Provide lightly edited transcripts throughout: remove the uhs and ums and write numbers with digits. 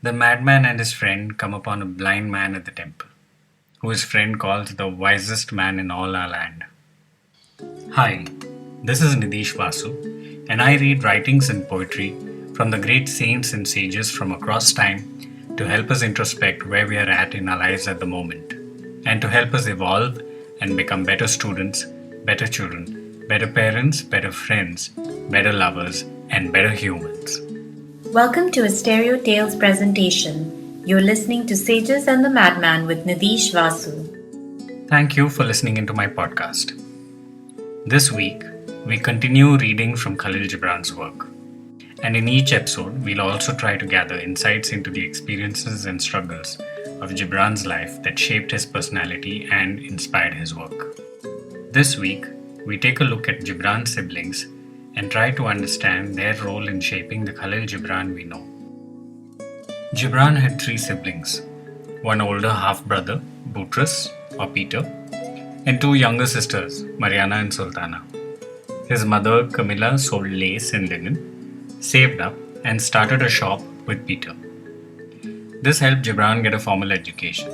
The madman and his friend come upon a blind man at the temple, who his friend calls the wisest man in all our land. Hi, this is Nidish Vasu, and I read writings and poetry from the great saints and sages from across time to help us introspect where we are at in our lives at the moment, and to help us evolve and become better students, better children, better parents, better friends, better lovers, and better humans. Welcome to a Stereo Tales presentation. You're listening to Sages and the Madman with Nidish Vasu. Thank you for listening into my podcast. This week, we continue reading from Khalil Gibran's work. And in each episode, we'll also try to gather insights into the experiences and struggles of Gibran's life that shaped his personality and inspired his work. This week, we take a look at Gibran's siblings and try to understand their role in shaping the Khalil Gibran we know. Gibran had 3 siblings, one older half-brother, Boutros or Peter, and 2 younger sisters, Mariana and Sultana. His mother, Camilla, sold lace and linen, saved up, and started a shop with Peter. This helped Gibran get a formal education.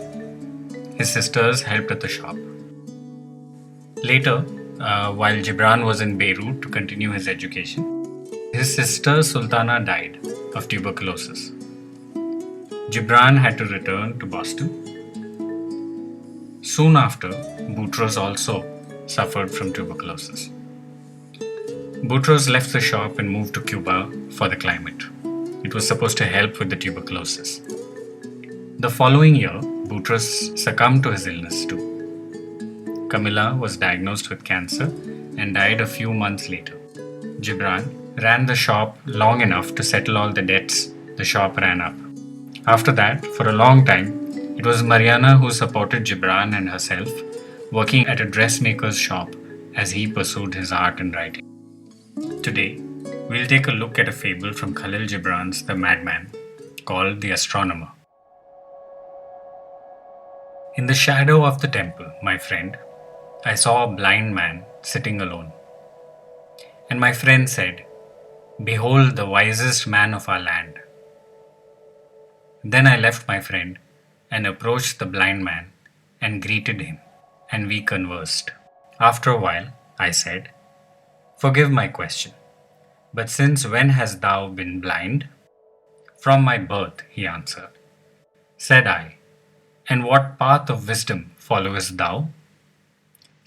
His sisters helped at the shop. Later, while Gibran was in Beirut to continue his education, his sister Sultana died of tuberculosis. Gibran had to return to Boston. Soon after, Boutros also suffered from tuberculosis. Boutros left the shop and moved to Cuba for the climate. It was supposed to help with the tuberculosis. The following year, Boutros succumbed to his illness too. Camilla was diagnosed with cancer and died a few months later. Gibran ran the shop long enough to settle all the debts the shop ran up. After that, for a long time, it was Mariana who supported Gibran and herself, working at a dressmaker's shop as he pursued his art and writing. Today, we'll take a look at a fable from Khalil Gibran's The Madman, called The Astronomer. In the shadow of the temple, my friend, I saw a blind man sitting alone. And my friend said, "Behold the wisest man of our land." Then I left my friend and approached the blind man and greeted him, and we conversed. After a while, I said, "Forgive my question, but since when hast thou been blind?" "From my birth," he answered. Said I, "And what path of wisdom followest thou?"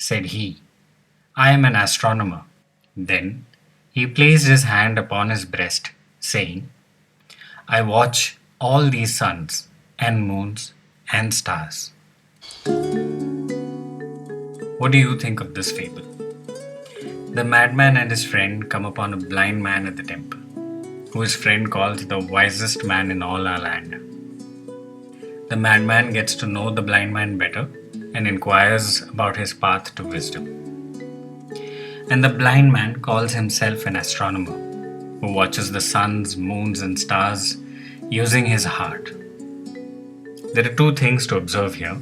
Said he, "I am an astronomer." Then he placed his hand upon his breast, saying, "I watch all these suns and moons and stars." What do you think of this fable? The madman and his friend come upon a blind man at the temple, who his friend calls the wisest man in all our land. The madman gets to know the blind man better and inquires about his path to wisdom. And the blind man calls himself an astronomer who watches the suns, moons, and stars using his heart. There are 2 things to observe here.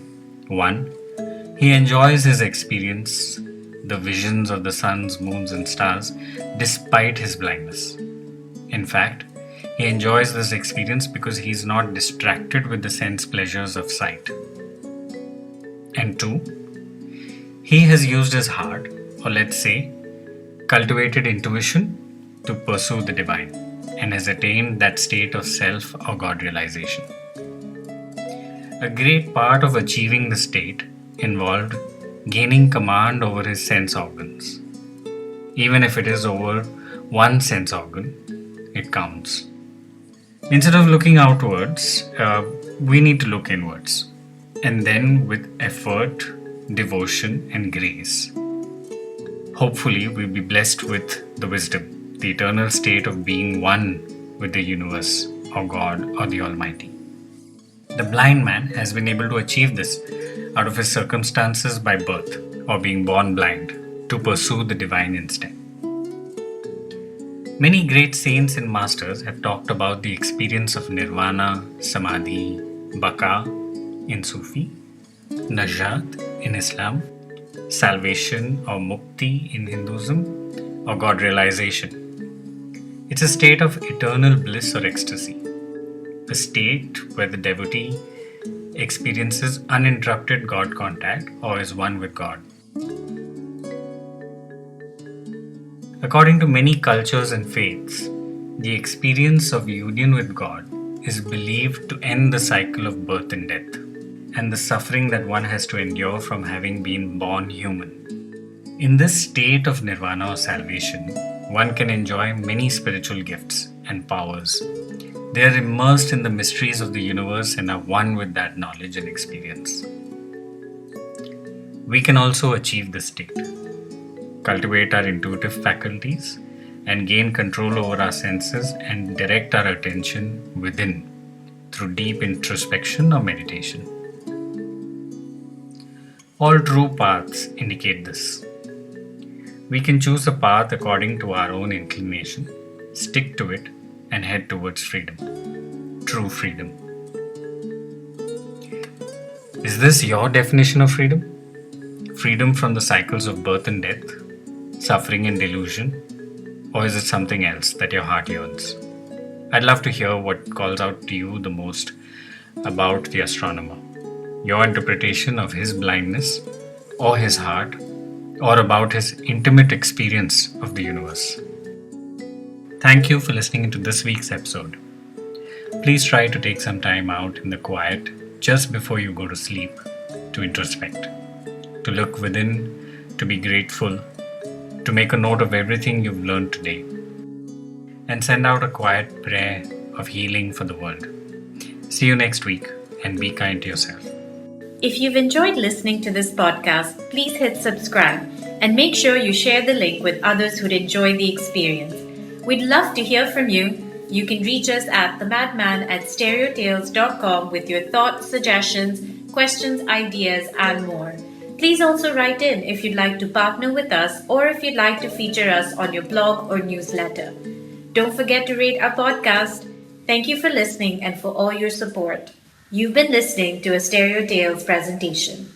1, he enjoys his experience, the visions of the suns, moons, and stars, despite his blindness. In fact, he enjoys this experience because he is not distracted with the sense pleasures of sight. And 2, he has used his heart, or let's say, cultivated intuition to pursue the divine, and has attained that state of self or God realization. A great part of achieving the state involved gaining command over his sense organs. Even if it is over one sense organ, it counts. Instead of looking outwards, we need to look inwards. And then with effort, devotion, and grace, hopefully we'll be blessed with the wisdom, the eternal state of being one with the universe or God or the Almighty. The blind man has been able to achieve this out of his circumstances by birth or being born blind to pursue the divine instinct. Many great saints and masters have talked about the experience of nirvana, samadhi, baka in Sufi, najat in Islam, salvation or mukti in Hinduism, or God realization. It's a state of eternal bliss or ecstasy. a state where the devotee experiences uninterrupted God contact or is one with God. According to many cultures and faiths, the experience of union with God is believed to end the cycle of birth and death, and the suffering that one has to endure from having been born human. In this state of nirvana or salvation, one can enjoy many spiritual gifts and powers. They are immersed in the mysteries of the universe and are one with that knowledge and experience. We can also achieve this state, cultivate our intuitive faculties, and gain control over our senses and direct our attention within through deep introspection or meditation. All true paths indicate this. We can choose a path according to our own inclination, stick to it, and head towards freedom. True freedom. Is this your definition of freedom? Freedom from the cycles of birth and death, suffering and delusion? Or is it something else that your heart yearns? I'd love to hear what calls out to you the most about the astronomer. Your interpretation of his blindness, or his heart, or about his intimate experience of the universe. Thank you for listening to this week's episode. Please try to take some time out in the quiet just before you go to sleep to introspect, to look within, to be grateful, to make a note of everything you've learned today, and send out a quiet prayer of healing for the world. See you next week, and be kind to yourself. If you've enjoyed listening to this podcast, please hit subscribe and make sure you share the link with others who'd enjoy the experience. We'd love to hear from you. You can reach us at themadman@stereotales.com with your thoughts, suggestions, questions, ideas, and more. Please also write in if you'd like to partner with us or if you'd like to feature us on your blog or newsletter. Don't forget to rate our podcast. Thank you for listening and for all your support. You've been listening to a Stereo Tales presentation.